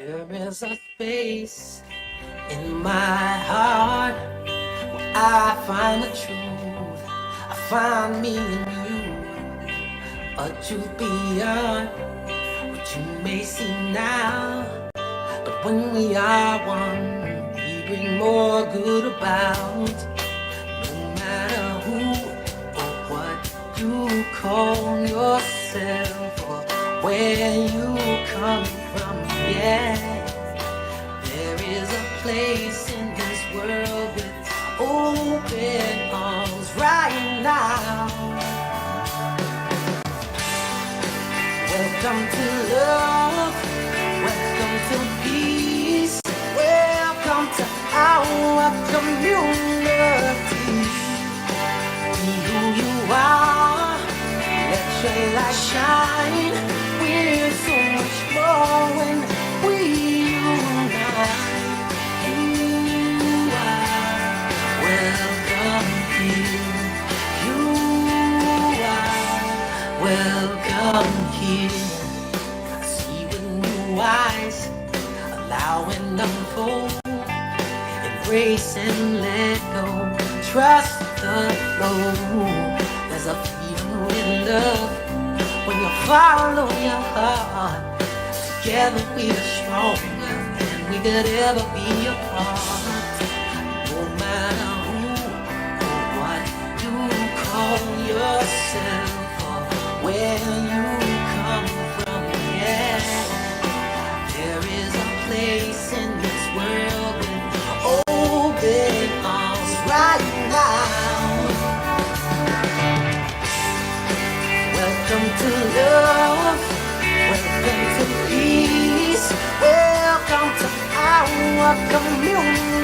There is a space in my heart where I find the truth. I find me in you, a truth beyond what you may see now. But when we are one, we bring more good about. No matter who or what you call yourself or where you come from, yeah. There is a place in this world with open arms right now. Welcome to love, welcome to peace, welcome to our community. Be who you are, let your light shine. We're so much more when we unite. You are welcome here. You are welcome here. See with new eyes, allow and unfold. Embrace and let go. Trust the flow. There's a freedom with love when you follow your heart. Together we are stronger than we could ever be apart. No matter who or what you call yourself or where you come from, yeah. There is a place in this world with open arms right now. Welcome to love, welcome to peace, welcome to our community.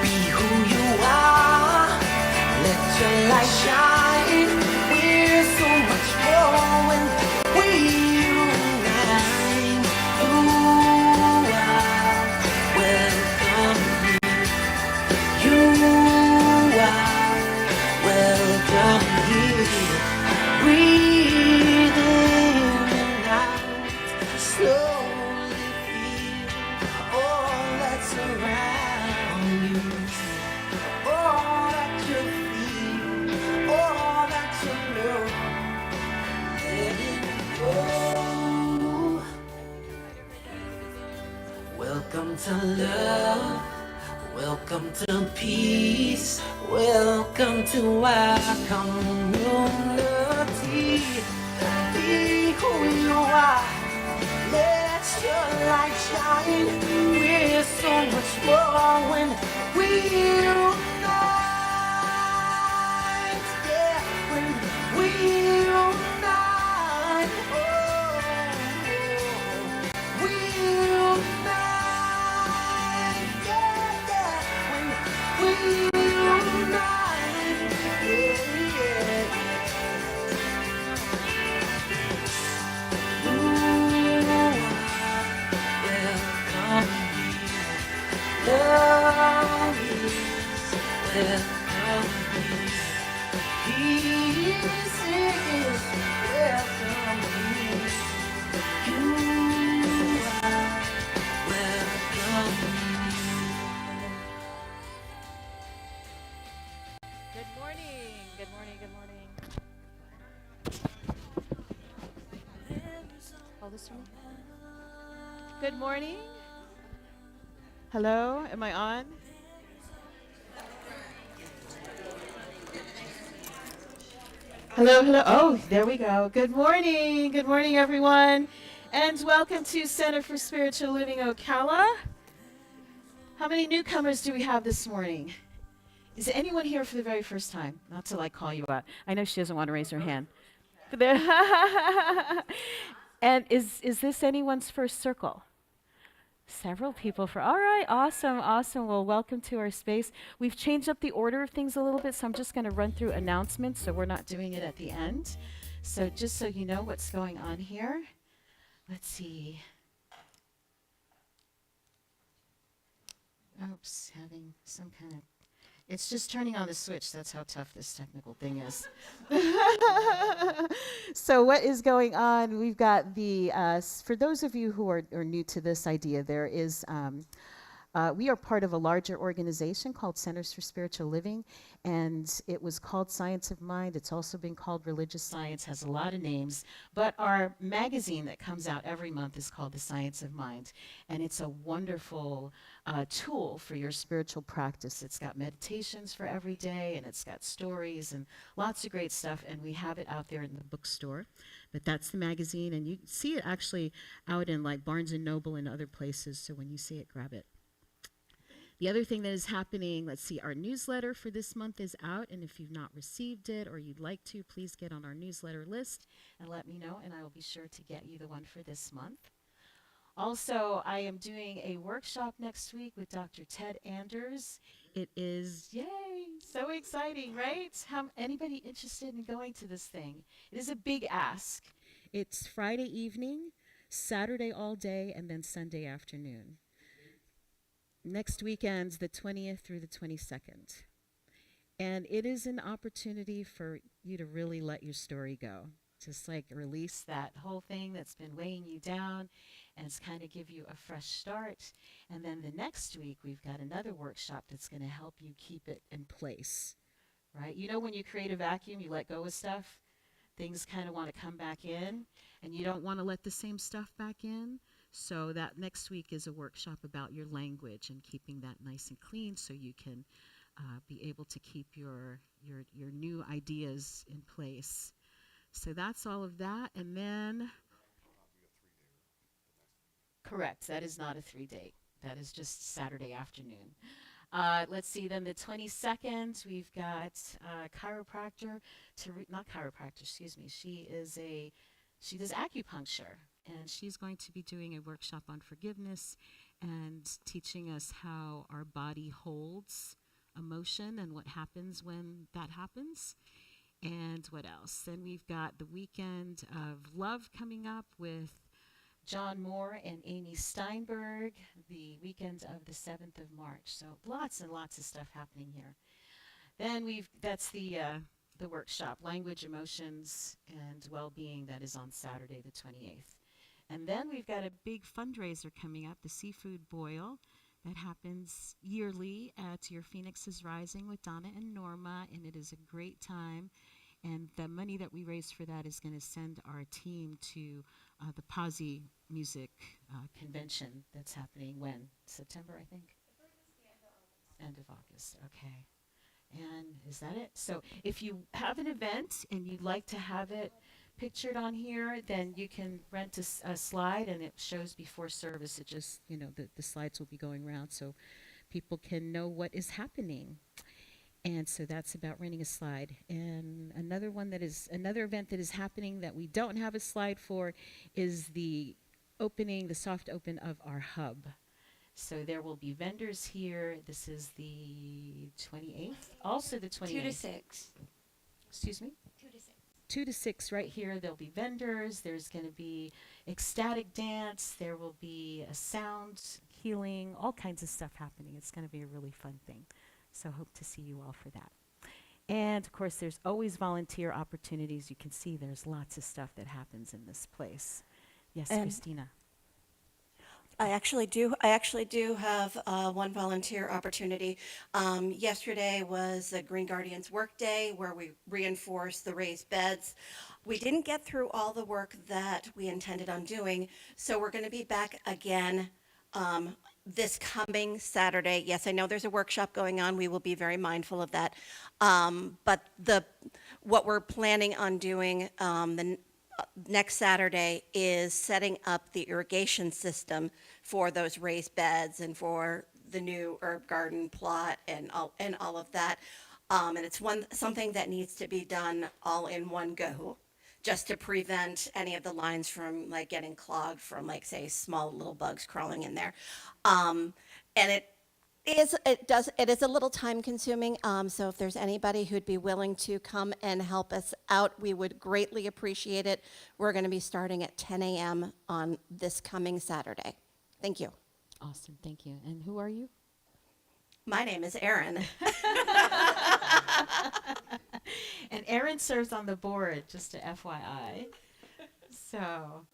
Be who you are, let your light shine. We're so much more when we unite. You are welcome here. You are welcome here. Breathe in and out. Slowly feel all that's around you. All that you feel, all that you know. Let it go. Welcome to love. Welcome to peace. Welcome to our community. Be who you are. Let your light shine. We're so much more when we unite. Yeah, when we unite. Oh, we unite. Yeah, yeah. When we unite. Yeah, yeah. You are welcome here. Love is welcome here. Peace is welcome here. You are welcome here. Good morning. Good morning. Good morning. Hold this for me. Good morning. Hello. Am I on? Hello. Hello. Oh, there we go. Good morning. Good morning, everyone. And welcome to Center for Spiritual Living Ocala. How many newcomers do we have this morning? Is anyone here for the very first time? Not to like call you out. I know she doesn't want to raise her hand. And is this anyone's first circle? Several people for, all right, awesome, awesome. Well, welcome to our space. We've changed up the order of things a little bit, so I'm just going to run through announcements so we're not doing it at the end. So just so you know what's going on here. Let's see. Oops, having some kind of It's just turning on the switch. That's how tough this technical thing is. So what is going on? We've got for those of you who are new to this idea, we are part of a larger organization called Centers for Spiritual Living, and it was called Science of Mind. It's also been called Religious Science, has a lot of names, but our magazine that comes out every month is called The Science of Mind, and it's a wonderful tool for your spiritual practice. It's got meditations for every day, and it's got stories and lots of great stuff, and we have it out there in the bookstore. But that's the magazine, and you see it actually out in like Barnes and Noble and other places, so when you see it, grab it. The other thing that is happening, let's see, our newsletter for this month is out, and if you've not received it or you'd like to, please get on our newsletter list and let me know, and I will be sure to get you the one for this month. Also, I am doing a workshop next week with Dr. Ted Anders. It is, yay, so exciting, right? Anybody interested in going to this thing? It is a big ask. It's Friday evening, Saturday all day, and then Sunday afternoon. Next weekend's the 20th through the 22nd. And it is an opportunity for you to really let your story go. Just like release that whole thing that's been weighing you down and it's kind of give you a fresh start. And then the next week, we've got another workshop that's going to help you keep it in place, right? You know, when you create a vacuum, you let go of stuff, things kind of want to come back in, and you don't want to let the same stuff back in. So that next week is a workshop about your language and keeping that nice and clean so you can be able to keep your new ideas in place. So that's all of that. And then, correct, that is not a 3-day. That is just Saturday afternoon. Let's see, then the 22nd, we've got chiropractor, not chiropractor, excuse me. She does acupuncture. And she's going to be doing a workshop on forgiveness and teaching us how our body holds emotion and what happens when that happens. And what else? Then we've got the Weekend of Love coming up with John Moore and Amy Steinberg, the weekend of the 7th of March. So lots and lots of stuff happening here. Then that's the workshop, Language, Emotions, and Well-Being, that is on Saturday the 28th. And then we've got a big fundraiser coming up, the Seafood Boil, that happens yearly at Your Phoenix is Rising with Donna and Norma, and it is a great time. And the money that we raise for that is going to send our team to the Posse Music Convention that's happening when? September, I think? End of August, okay. And is that it? So if you have an event and you'd like to have it pictured on here, then you can rent a slide, and it shows before service. It just, the slides will be going around so people can know what is happening. And so that's about renting a slide. And another event that is happening that we don't have a slide for is the soft open of our hub. So there will be vendors here. This is the 28th, also the 28th. 2 to 6. Excuse me? 2 to 6. 2 to 6 right here. There'll be vendors. There's going to be ecstatic dance. There will be a sound healing, all kinds of stuff happening. It's going to be a really fun thing. So hope to see you all for that. And of course, there's always volunteer opportunities. You can see there's lots of stuff that happens in this place. Yes, Christina. I actually do have one volunteer opportunity. Yesterday was the Green Guardians Work Day, where we reinforced the raised beds. We didn't get through all the work that we intended on doing, so we're going to be back again this coming Saturday. Yes, I know there's a workshop going on. We will be very mindful of that. But what we're planning on doing next Saturday is setting up the irrigation system for those raised beds and for the new herb garden plot and all of that. And it's something that needs to be done all in one go, just to prevent any of the lines from like getting clogged from, like, say, small little bugs crawling in there. And it is a little time consuming. So if there's anybody who'd be willing to come and help us out, we would greatly appreciate it. We're going to be starting at 10 a.m. on this coming Saturday. Thank you. Awesome. Thank you. And who are you? My name is Erin. And Erin serves on the board, just a FYI. So,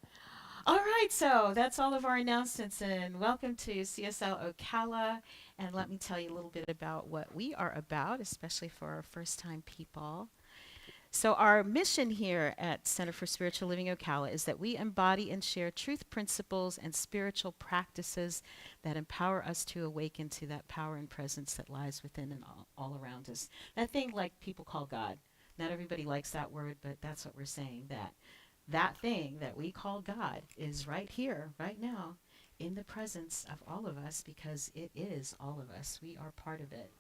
all right, so that's all of our announcements, and welcome to CSL Ocala. And let me tell you a little bit about what we are about, especially for our first time people. So, our mission here at Center for Spiritual Living Ocala is that we embody and share truth principles and spiritual practices that empower us to awaken to that power and presence that lies within and all around us. That thing like people call God. Not everybody likes that word, but that's what we're saying. That thing that we call God is right here, right now, in the presence of all of us because it is all of us. We are part of it.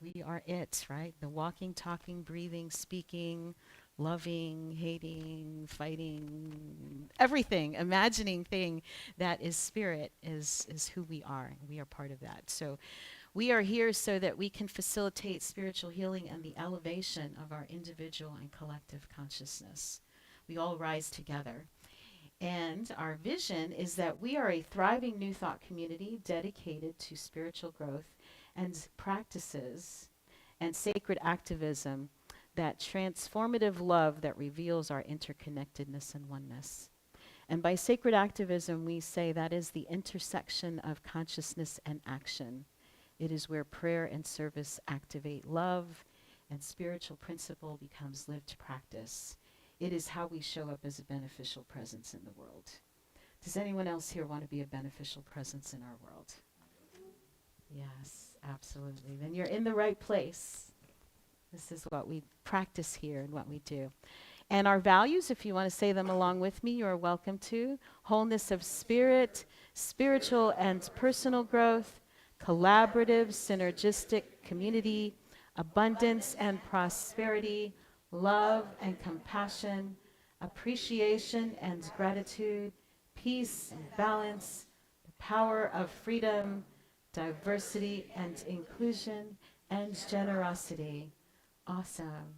We are it, right? The walking, talking, breathing, speaking, loving, hating, fighting, everything, imagining thing that is spirit is who we are. We are part of that. So we are here so that we can facilitate spiritual healing and the elevation of our individual and collective consciousness. We all rise together. And our vision is that we are a thriving New Thought community dedicated to spiritual growth and practices and sacred activism, that transformative love that reveals our interconnectedness and oneness. And by sacred activism, we say that is the intersection of consciousness and action. It is where prayer and service activate love and spiritual principle becomes lived practice. It is how we show up as a beneficial presence in the world. Does anyone else here want to be a beneficial presence in our world? Yes, absolutely. Then you're in the right place. This is what we practice here and what we do. And our values, if you want to say them along with me, you're welcome to. Wholeness of spirit, spiritual and personal growth, collaborative, synergistic community, abundance and prosperity, love and compassion, appreciation and gratitude, peace and balance, the power of freedom, diversity and inclusion, and generosity. Awesome.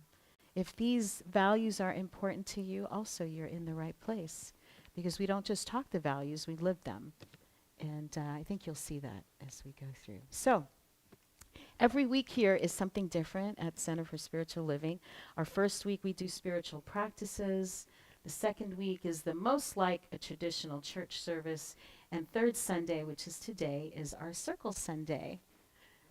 If these values are important to you, also you're in the right place because we don't just talk the values, we live them. And I think you'll see that as we go through. So, every week here is something different at Center for Spiritual Living. Our first week we do spiritual practices. The second week is the most like a traditional church service. And third Sunday, which is today, is our Circle Sunday.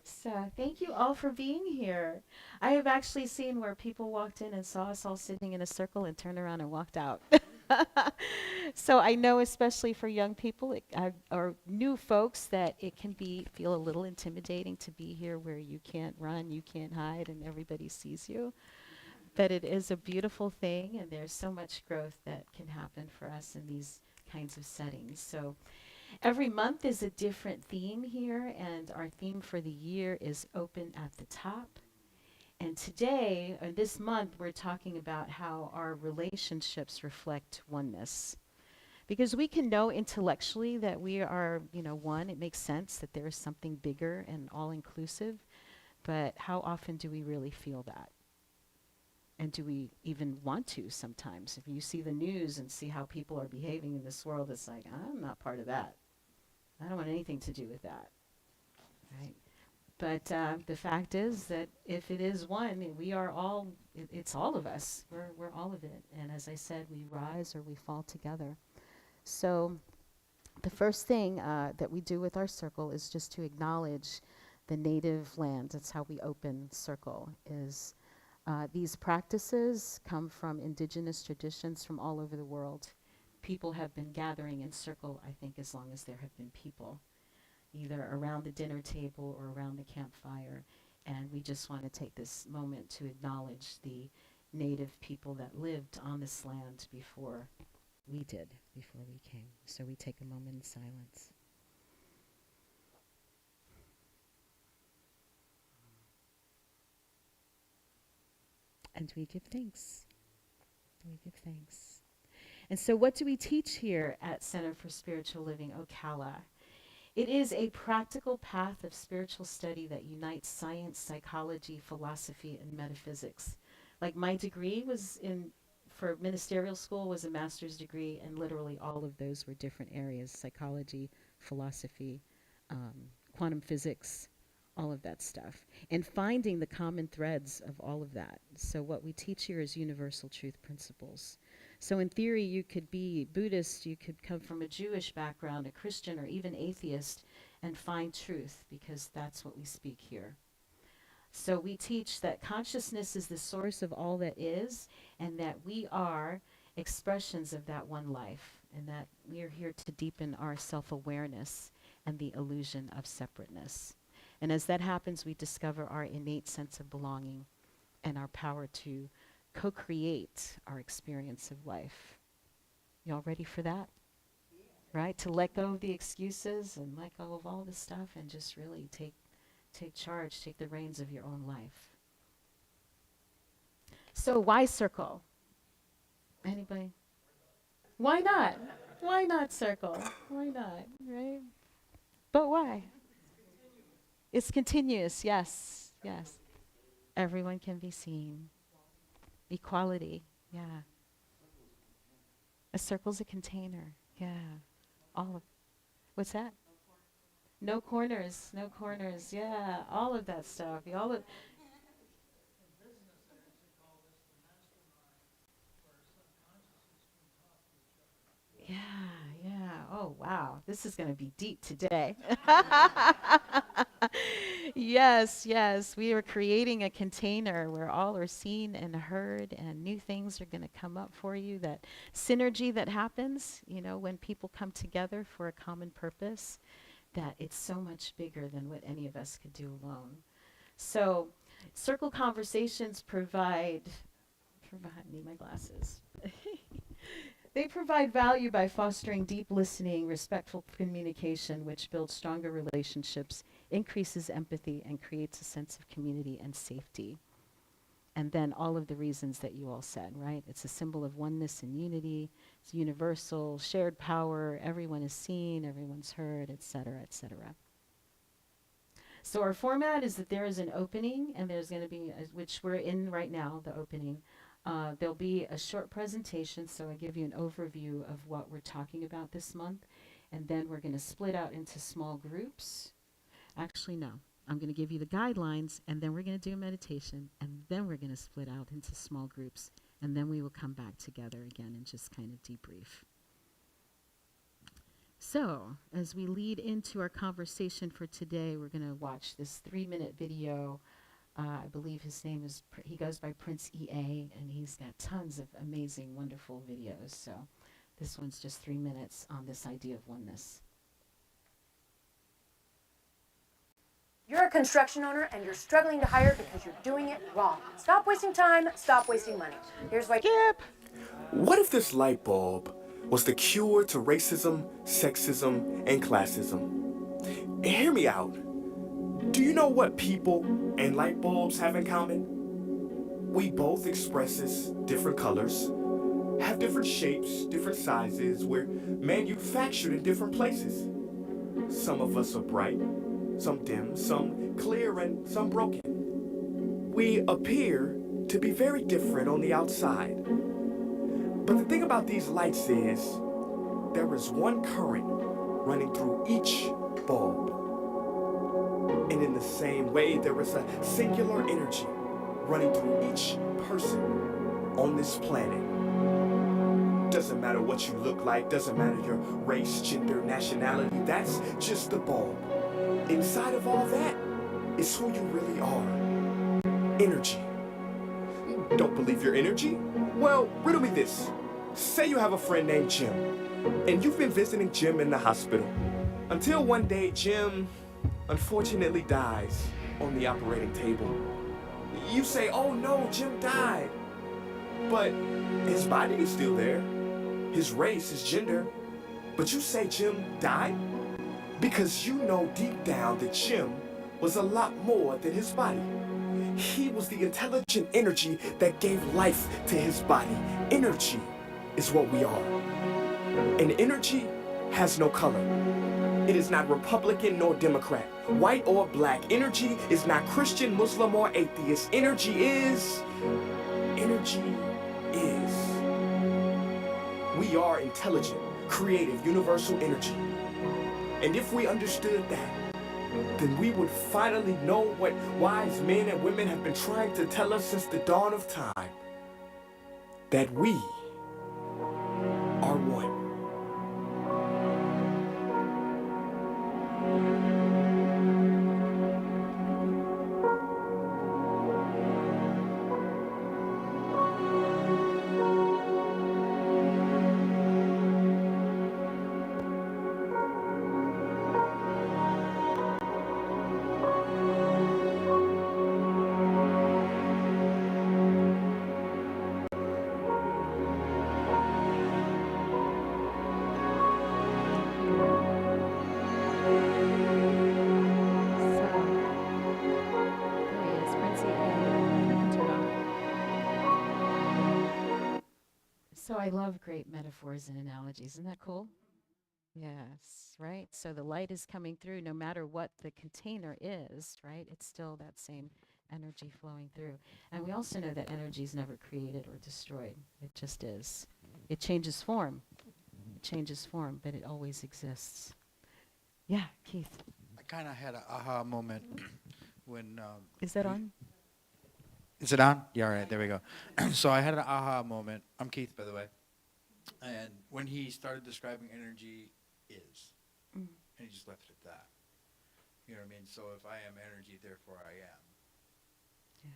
So thank you all for being here. I have actually seen where people walked in and saw us all sitting in a circle and turned around and walked out. So I know, especially for young people or new folks, that it can feel a little intimidating to be here where you can't run, you can't hide, and everybody sees you. But it is a beautiful thing, and there's so much growth that can happen for us in these kinds of settings. So every month is a different theme here, and our theme for the year is Open at the Top. And today, or this month, we're talking about how our relationships reflect oneness. Because we can know intellectually that we are, one. It makes sense that there is something bigger and all-inclusive. But how often do we really feel that? And do we even want to sometimes? If you see the news and see how people are behaving in this world, it's like, I'm not part of that. I don't want anything to do with that, right? But the fact is that if it is one, we are all, it's all of us. We're all of it. And as I said, we rise or we fall together. So the first thing that we do with our circle is just to acknowledge the native land. That's how we open circle, is these practices come from indigenous traditions from all over the world. People have been gathering in circle, I think, as long as there have been people, either around the dinner table or around the campfire. And we just want to take this moment to acknowledge the native people that lived on this land before we came. So we take a moment in silence. And we give thanks. We give thanks. And so what do we teach here at Center for Spiritual Living Ocala? It is a practical path of spiritual study that unites science, psychology, philosophy, and metaphysics. Like my degree for ministerial school was a master's degree, and literally all of those were different areas: psychology, philosophy, quantum physics, all of that stuff, and finding the common threads of all of that. So what we teach here is universal truth principles. So in theory, you could be Buddhist, you could come from a Jewish background, a Christian, or even atheist, and find truth, because that's what we speak here. So we teach that consciousness is the source of all that is, and that we are expressions of that one life, and that we are here to deepen our self-awareness and the illusion of separateness. And as that happens, we discover our innate sense of belonging and our power to co-create our experience of life. Y'all ready for that? Right? To let go of the excuses and let go of all this stuff and just really take charge, take the reins of your own life. So why circle? Anybody? Why not? Why not circle? Why not, right? But why? It's continuous, yes, yes. Everyone can be seen. Equality, yeah. A circle's a container, yeah. All of, what's that? No corners, yeah. All of that stuff, all of. Yeah, yeah. Oh, wow. This is going to be deep today. Yes, yes. We are creating a container where all are seen and heard, and new things are going to come up for you. That synergy that happens, you know, when people come together for a common purpose, that it's so much bigger than what any of us could do alone. So, circle conversations provide, need my glasses. They provide value by fostering deep listening, respectful communication, which builds stronger relationships, increases empathy, and creates a sense of community and safety. And then all of the reasons that you all said, right? It's a symbol of oneness and unity. It's universal, shared power. Everyone is seen, everyone's heard, et cetera, et cetera. So our format is that there is an opening, and there's going to be, which we're in right now, the opening. There'll be a short presentation, so I give you an overview of what we're talking about this month, and then we're going to split out into small groups. Actually, no. I'm going to give you the guidelines, and then we're going to do a meditation, and then we're going to split out into small groups, and then we will come back together again and just kind of debrief. So, as we lead into our conversation for today, we're going to watch this 3-minute video. I believe his name is, he goes by Prince EA, and he's got tons of amazing, wonderful videos. So this one's just 3 minutes on this idea of oneness. You're a construction owner and you're struggling to hire because you're doing it wrong. Stop wasting time, stop wasting money. Here's why. Skip! What if this light bulb was the cure to racism, sexism, and classism? Hear me out. Do you know what people and light bulbs have in common? We both express as different colors, have different shapes, different sizes, we're manufactured in different places. Some of us are bright, some dim, some clear, and some broken. We appear to be very different on the outside. But the thing about these lights is, there is one current running through each bulb. And in the same way, there is a singular energy running through each person on this planet. Doesn't matter what you look like, doesn't matter your race, gender, nationality, that's just the bulb. Inside of all that is who you really are. Energy. Don't believe your energy? Well, riddle me this. Say you have a friend named Jim, and you've been visiting Jim in the hospital. Until one day, Jim unfortunately dies on the operating table. You say, oh no, Jim died. But his body is still there. His race, his gender. But you say Jim died? Because you know deep down that Jim was a lot more than his body. He was the intelligent energy that gave life to his body. Energy is what we are. And energy has no color. It is not Republican nor Democrat, white or black. Energy is not Christian, Muslim, or atheist. Energy is. We are intelligent, creative, universal energy. And if we understood that, then we would finally know what wise men and women have been trying to tell us since the dawn of time, that we are one. There he is, Princey. You can turn on. So I love great metaphors and analogies. Isn't that cool? Yes, right? So the light is coming through no matter what the container is, right? It's still that same energy flowing through. And we also know that energy is never created or destroyed. It just is. It changes form. It changes form, but it always exists. Yeah, Keith. I kind of had an aha moment when. Is that on? Is it on? Yeah, all right, there we go. So I had an aha moment. I'm Keith, by the way. And when he started describing energy is, and he just left it at that. You know what I mean? So if I am energy, therefore I am. Yeah.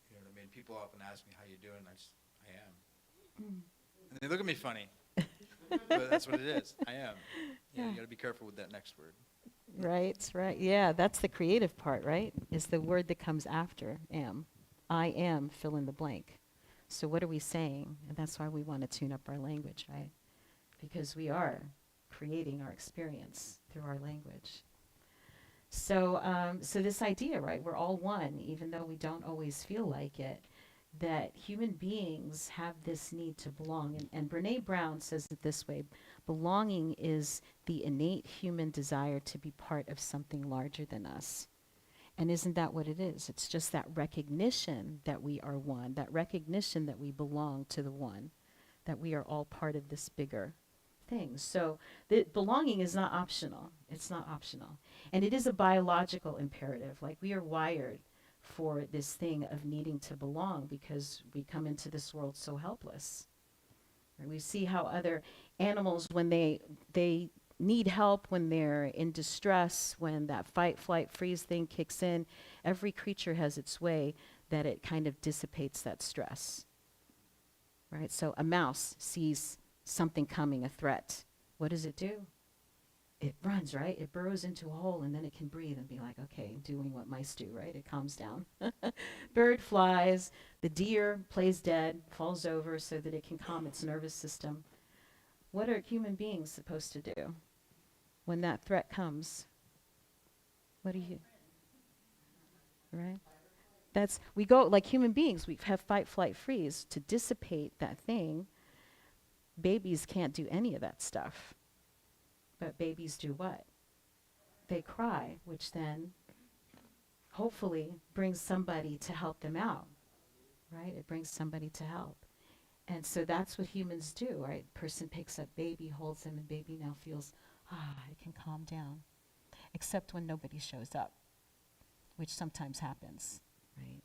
You know what I mean? People often ask me, how you doing? I am. And they look at me funny. But that's what it is. I am. You know, you got to be careful with that next word. Right. Yeah, that's the creative part, right? Is the word that comes after am. I am, fill in the blank. So what are we saying? And that's why we want to tune up our language, right? Because we are creating our experience through our language. So, so this idea, right? We're all one, even though we don't always feel like it. That human beings have this need to belong. And Brene Brown says it this way: belonging is the innate human desire to be part of something larger than us. And isn't that what it is? It's just that recognition that we are one, that recognition that we belong to the one, that we are all part of this bigger thing. So the belonging is not optional. It's not optional. And it is a biological imperative. Like, we are wired for this thing of needing to belong because we come into this world so helpless. And we see how other animals, when they need help, when they're in distress, when that fight, flight, freeze thing kicks in, every creature has its way that it kind of dissipates that stress. Right? So a mouse sees something coming, a threat. What does it do? It runs, right? It burrows into a hole, and then it can breathe and be like, okay, doing what mice do, right? It calms down. Bird flies, the deer plays dead, falls over so that it can calm its nervous system. What are human beings supposed to do when that threat comes? What do you, right? We go, like human beings, we have fight, flight, freeze to dissipate that thing. Babies can't do any of that stuff. But babies do what? They cry, which then hopefully brings somebody to help them out, right? It brings somebody to help. And so that's what humans do, right? Person picks up baby, holds him, and baby now feels, it can calm down. Except when nobody shows up, which sometimes happens, right?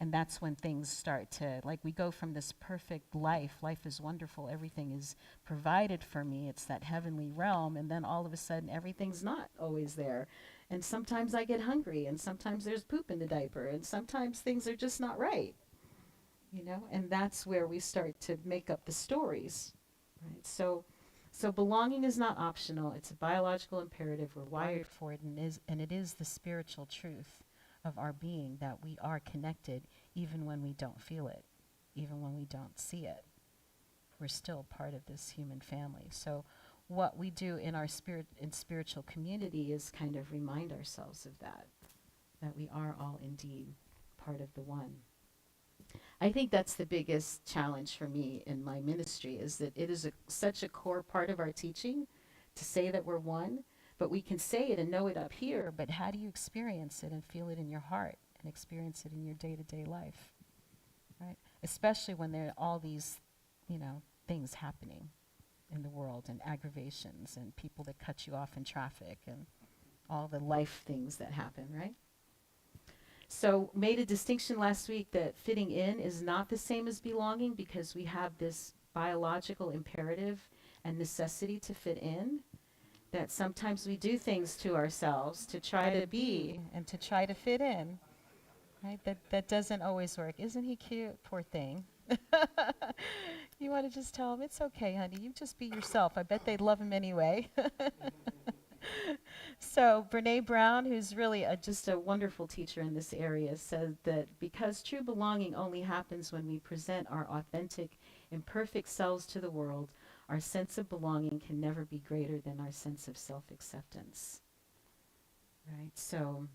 And that's when things start to, like, we go from this perfect life is wonderful, everything is provided for me, it's that heavenly realm, and then all of a sudden everything's not always there. And sometimes I get hungry, and sometimes there's poop in the diaper, and sometimes things are just not right, you know? And that's where we start to make up the stories, right? So belonging is not optional, it's a biological imperative, we're wired for it, and it is the spiritual truth of our being that we are connected even when we don't feel it, even when we don't see it. We're still part of this human family. So what we do in our spiritual community is kind of remind ourselves of that we are all indeed part of the one. I think that's the biggest challenge for me in my ministry, is that it is such a core part of our teaching to say that we're one. But we can say it and know it up here, but how do you experience it and feel it in your heart and experience it in your day-to-day life, right? Especially when there are all these, things happening in the world, and aggravations and people that cut you off in traffic and all the life things that happen, right? So made a distinction last week that fitting in is not the same as belonging, because we have this biological imperative and necessity to fit in, that sometimes we do things to ourselves to try to be and to try to fit in, right? That doesn't always work. Isn't he cute? Poor thing. You want to just tell him, it's okay, honey, you just be yourself. I bet they'd love him anyway. So Brene Brown, who's really just a wonderful teacher in this area, said that because true belonging only happens when we present our authentic, imperfect selves to the world, our sense of belonging can never be greater than our sense of self-acceptance. Right? So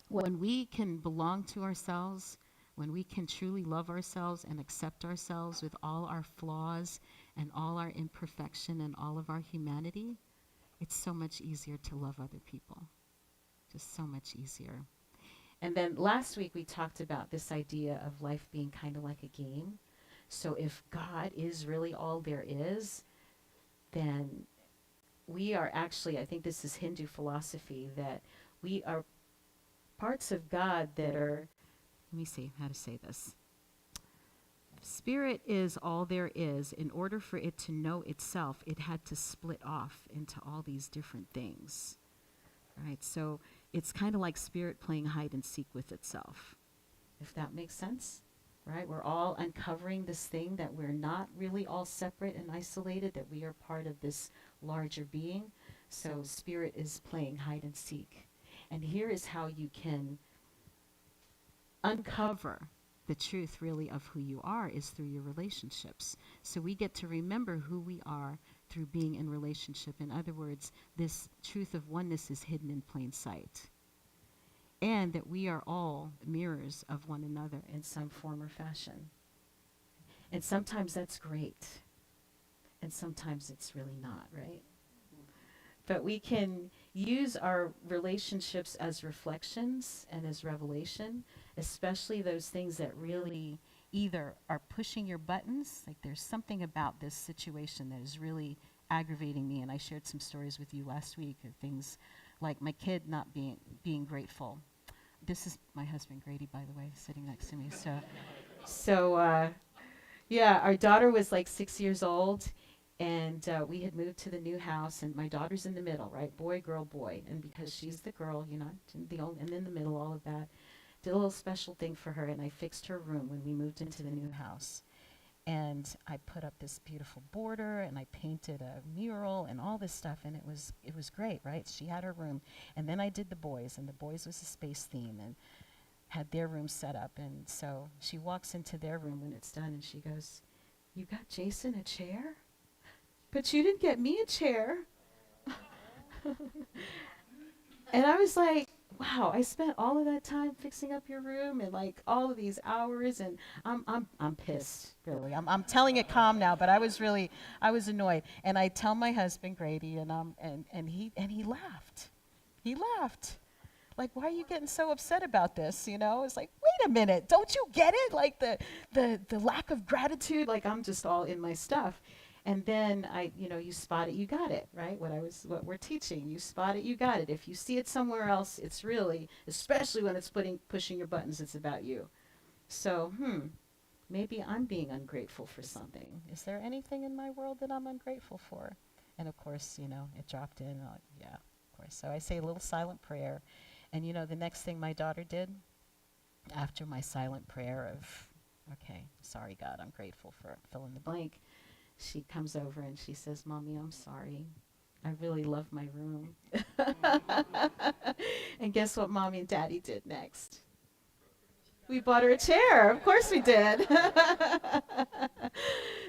when we can belong to ourselves, when we can truly love ourselves and accept ourselves with all our flaws and all our imperfection and all of our humanity, it's so much easier to love other people. Just so much easier. And then last week we talked about this idea of life being kind of like a game. So if God is really all there is, then we are actually, I think this is Hindu philosophy, that we are parts of God that are, let me see how to say this. Spirit is all there is. In order for it to know itself, it had to split off into all these different things. Right? So it's kind of like spirit playing hide and seek with itself, if that makes sense. Right? We're all uncovering this thing that we're not really all separate and isolated, that we are part of this larger being. So spirit is playing hide and seek. And here is how you can uncover the truth really of who you are, is through your relationships. So we get to remember who we are through being in relationship. In other words, this truth of oneness is hidden in plain sight. And that we are all mirrors of one another in some form or fashion. And sometimes that's great. And sometimes it's really not, right? But we can use our relationships as reflections and as revelation, especially those things that really either are pushing your buttons, like there's something about this situation that is really aggravating me. And I shared some stories with you last week of things like my kid not being grateful. This is my husband, Grady, by the way, sitting next to me. Yeah, our daughter was like 6 years old. And we had moved to the new house, and my daughter's in the middle, right? Boy, girl, boy. And because she's the girl, you know, and in the middle, all of that, did a little special thing for her, and I fixed her room when we moved into the new house. And I put up this beautiful border, and I painted a mural and all this stuff, and it was great, right? She had her room. And then I did the boys, and the boys was a space theme, and had their room set up. And so she walks into their room when it's done, and she goes, "You got Jason a chair? But you didn't get me a chair." And I was like, wow, I spent all of that time fixing up your room and like all of these hours, and I'm pissed, really. I'm telling it calm now, but I was annoyed. And I tell my husband Grady, and he laughed. He laughed. Like, why are you getting so upset about this? You know, it's like, wait a minute, don't you get it? Like the lack of gratitude, like I'm just all in my stuff. And then you spot it, you got it, right? What we're teaching, you spot it, you got it. If you see it somewhere else, it's really, especially when it's pushing your buttons, it's about you. So, maybe I'm being ungrateful for something. Is there anything in my world that I'm ungrateful for? And of course, it dropped in. Yeah, of course. So I say a little silent prayer. And the next thing my daughter did, after my silent prayer of, okay, sorry God, I'm grateful for fill in the blank, she comes over and she says, "Mommy, I'm sorry. I really love my room." And guess what Mommy and Daddy did next? We bought her a chair. Of course we did.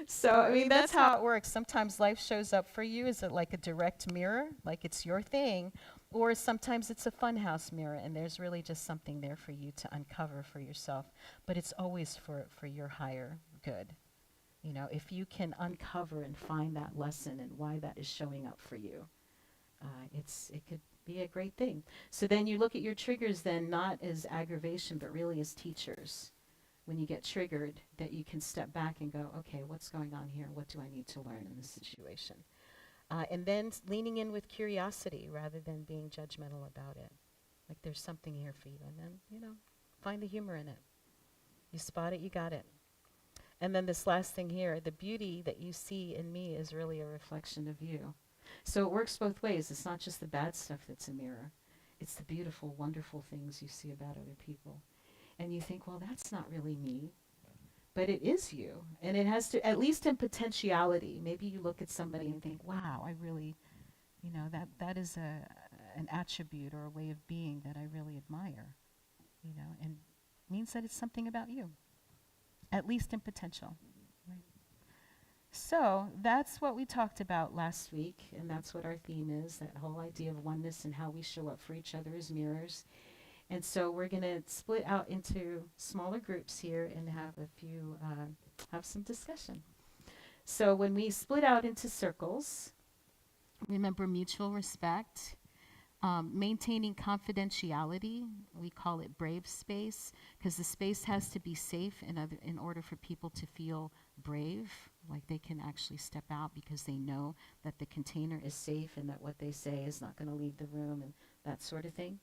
So, I mean, that's how it works. Sometimes life shows up for you as like a direct mirror, like it's your thing, or sometimes it's a funhouse mirror, and there's really just something there for you to uncover for yourself. But it's always for your higher good. If you can uncover and find that lesson and why that is showing up for you, it could be a great thing. So then you look at your triggers then not as aggravation, but really as teachers. When you get triggered, that you can step back and go, okay, what's going on here? What do I need to learn in this situation? And then leaning in with curiosity rather than being judgmental about it. Like there's something here for you. And then, find the humor in it. You spot it, you got it. And then this last thing here, the beauty that you see in me is really a reflection of you. So it works both ways. It's not just the bad stuff that's a mirror. It's the beautiful, wonderful things you see about other people. And you think, well, that's not really me. But it is you. And it has to, at least in potentiality, maybe you look at somebody and think, wow, I really, that is an attribute or a way of being that I really admire, and means that it's something about you, at least in potential. Right? So that's what we talked about last week, and that's what our theme is, that whole idea of oneness and how we show up for each other as mirrors. And so we're going to split out into smaller groups here and have some discussion. So when we split out into circles, remember mutual respect, maintaining confidentiality. We call it brave space because the space has to be safe in order for people to feel brave, like they can actually step out because they know that the container is safe and that what they say is not going to leave the room and that sort of thing.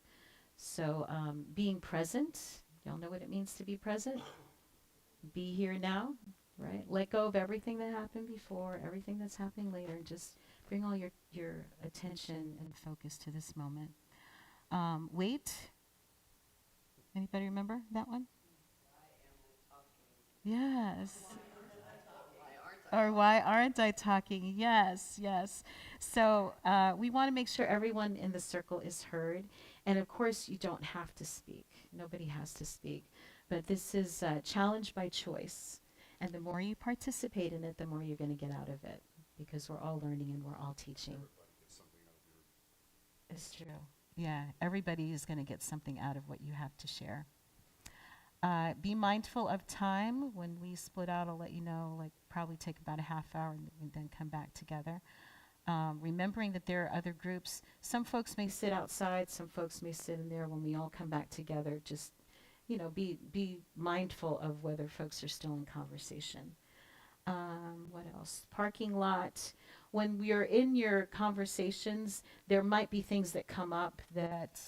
So being present, y'all know what it means to be present? Be here now, right? Let go of everything that happened before, everything that's happening later, and just bring all your attention and focus to this moment. Wait. Anybody remember that one? Yes. Or why aren't I talking? Yes, yes. So we want to make sure everyone in the circle is heard. And of course, you don't have to speak. Nobody has to speak. But this is challenge by choice. And the more you participate in it, the more you're going to get out of it. Because we're all learning and we're all teaching. It's true. Yeah, everybody is going to get something out of what you have to share. Be mindful of time. When we split out, I'll let you know, probably take about a half hour and then come back together. Remembering that there are other groups. Some folks may sit outside, some folks may sit in there. When we all come back together, just, be mindful of whether folks are still in conversation. What else? Parking lot. When we are in your conversations, there might be things that come up that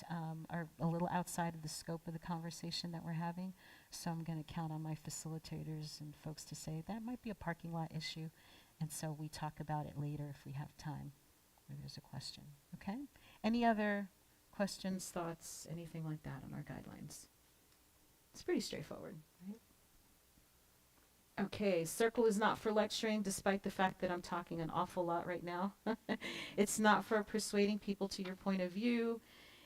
are a little outside of the scope of the conversation that we're having. So I'm going to count on my facilitators and folks to say that might be a parking lot issue. And so we talk about it later if we have time or there's a question. Okay? Any other questions, thoughts, anything like that on our guidelines? It's pretty straightforward, right? Okay, circle is not for lecturing, despite the fact that I'm talking an awful lot right now. It's not for persuading people to your point of view.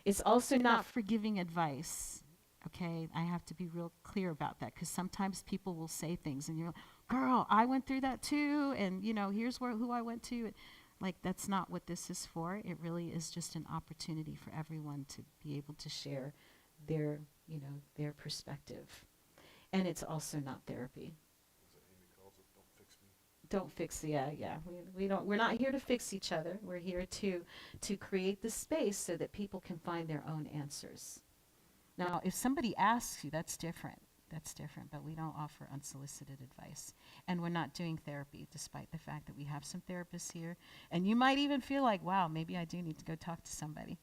It's also not for giving advice. Okay, I have to be real clear about that because sometimes people will say things and you're like, girl, I went through that too, and here's who I went to. Like, that's not what this is for. It really is just an opportunity for everyone to be able to share their perspective. And it's also not therapy. Don't fix, yeah. We're not here to fix each other. We're here to create the space so that people can find their own answers. Now, if somebody asks you, that's different. But we don't offer unsolicited advice. And we're not doing therapy, despite the fact that we have some therapists here. And you might even feel like, wow, maybe I do need to go talk to somebody.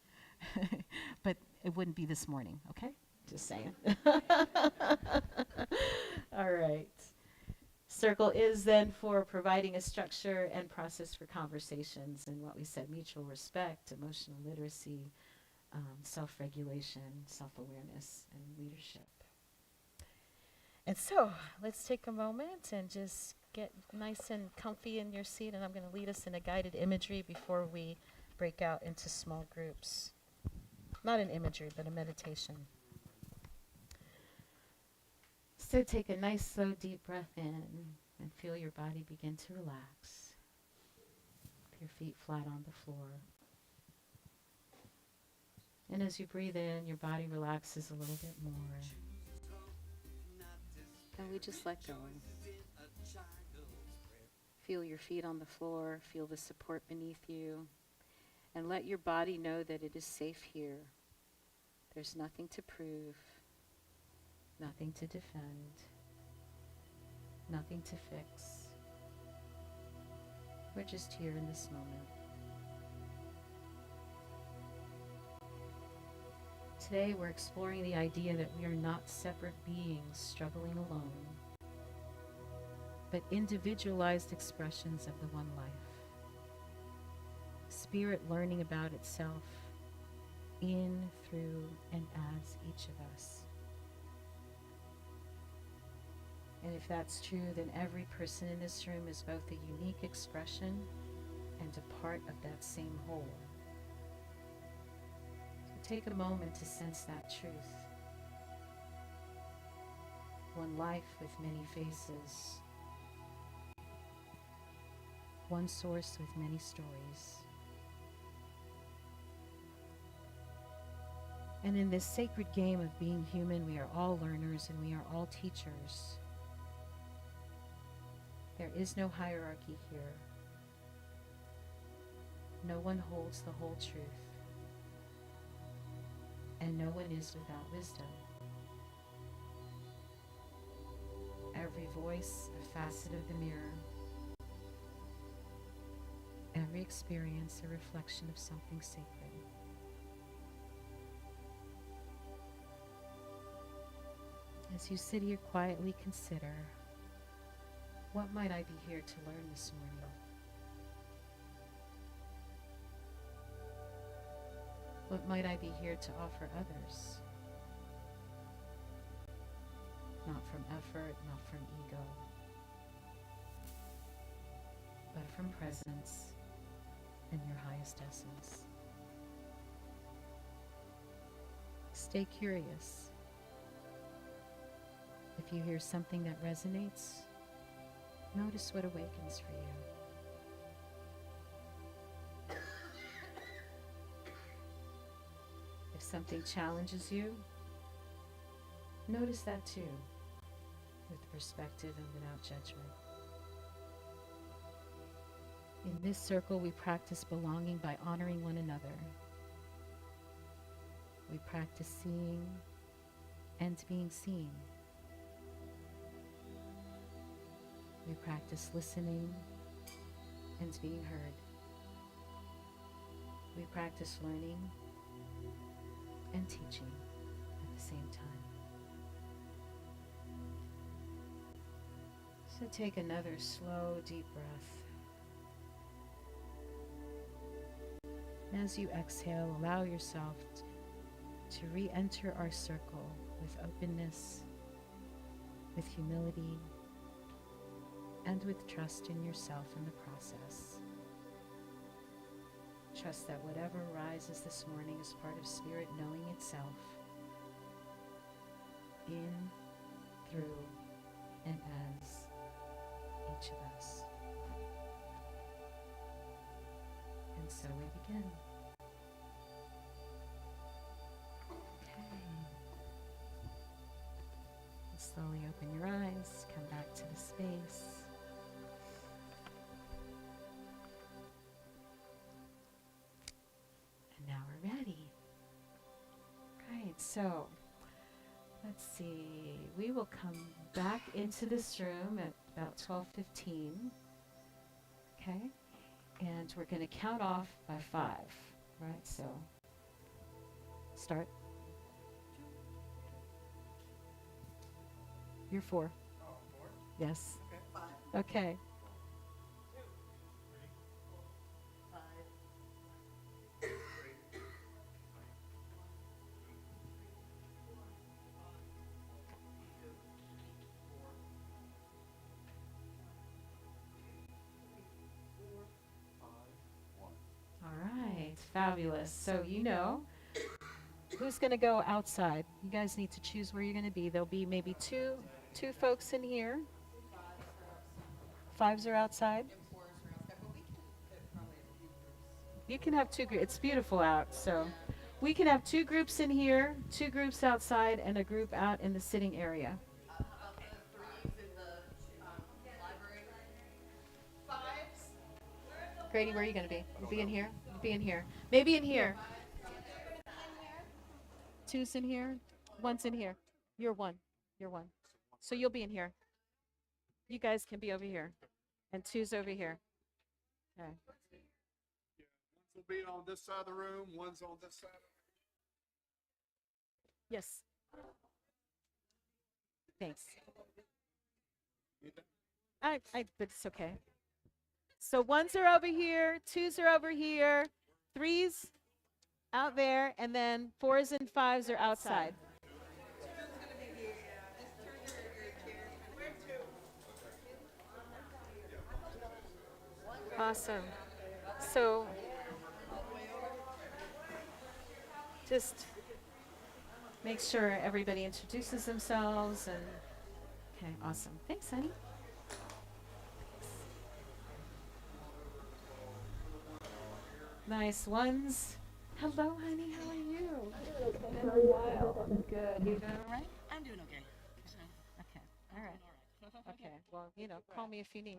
But it wouldn't be this morning, okay? Just saying. All right. Circle is then for providing a structure and process for conversations and what we said, mutual respect, emotional literacy, self-regulation, self-awareness, and leadership. And so let's take a moment and just get nice and comfy in your seat, and I'm going to lead us in a guided imagery before we break out into small groups. Not an imagery, but a meditation. So take a nice, slow, deep breath in and feel your body begin to relax. With your feet flat on the floor. And as you breathe in, your body relaxes a little bit more. And we just let go. Feel your feet on the floor. Feel the support beneath you. And let your body know that it is safe here. There's nothing to prove. Nothing to defend, nothing to fix. We're just here in this moment. today we're exploring the idea that we are not separate beings struggling alone, but individualized expressions of the one life. Spirit learning about itself in, through, and as each of us. And if that's true, then every person in this room is both a unique expression and a part of that same whole. So take a moment to sense that truth. One life with many faces. One source with many stories. And in this sacred game of being human, we are all learners and we are all teachers. There is no hierarchy here. No one holds the whole truth. And no one is without wisdom. Every voice, a facet of the mirror. Every experience, a reflection of something sacred. As you sit here quietly, consider, what might I be here to learn this morning? What might I be here to offer others? Not from effort, not from ego, but from presence and your highest essence. Stay curious. If you hear something that resonates, notice what awakens for you. If something challenges you, notice that too, with perspective and without judgment. In this circle, we practice belonging by honoring one another. We practice seeing and being seen. We practice listening and being heard. We practice learning and teaching at the same time. So take another slow, deep breath. And as you exhale, allow yourself to re-enter our circle with openness, with humility, and with trust in yourself in the process. Trust that whatever arises this morning is part of Spirit knowing itself in, through, and as each of us. And so we begin. Okay. And slowly open your eyes, come back to the space. And now we're ready. Right, so let's see. We will come back into this room at about 12:15. Okay? And we're going to count off by 5, right? So, start. You're 4. Yes. Okay. Fabulous. So you know who's going to go outside. You guys need to choose where you're going to be. There'll be maybe two folks in here. 5s are outside. You can have 2 groups. It's beautiful out, so we can have 2 groups in here, 2 groups outside, and a group out in the sitting area. Grady, where are you going to be? You'll be in here? You'll be in here. Maybe in here. 2's in here. 1's in here. You're 1. You're 1. So you'll be in here. You guys can be over here. And 2's over here. Okay. One's will be on this side of the room, one's on this side. Yes. Thanks. But it's okay. So ones are over here, twos are over here, threes out there, and then fours and fives are outside. Awesome. So just make sure everybody introduces themselves and okay, awesome. Thanks, honey. Nice ones. Hello, honey. How are you? Been a while. Good. You doing all right? I'm doing okay. Okay. All right. Okay. Well, call me if you need.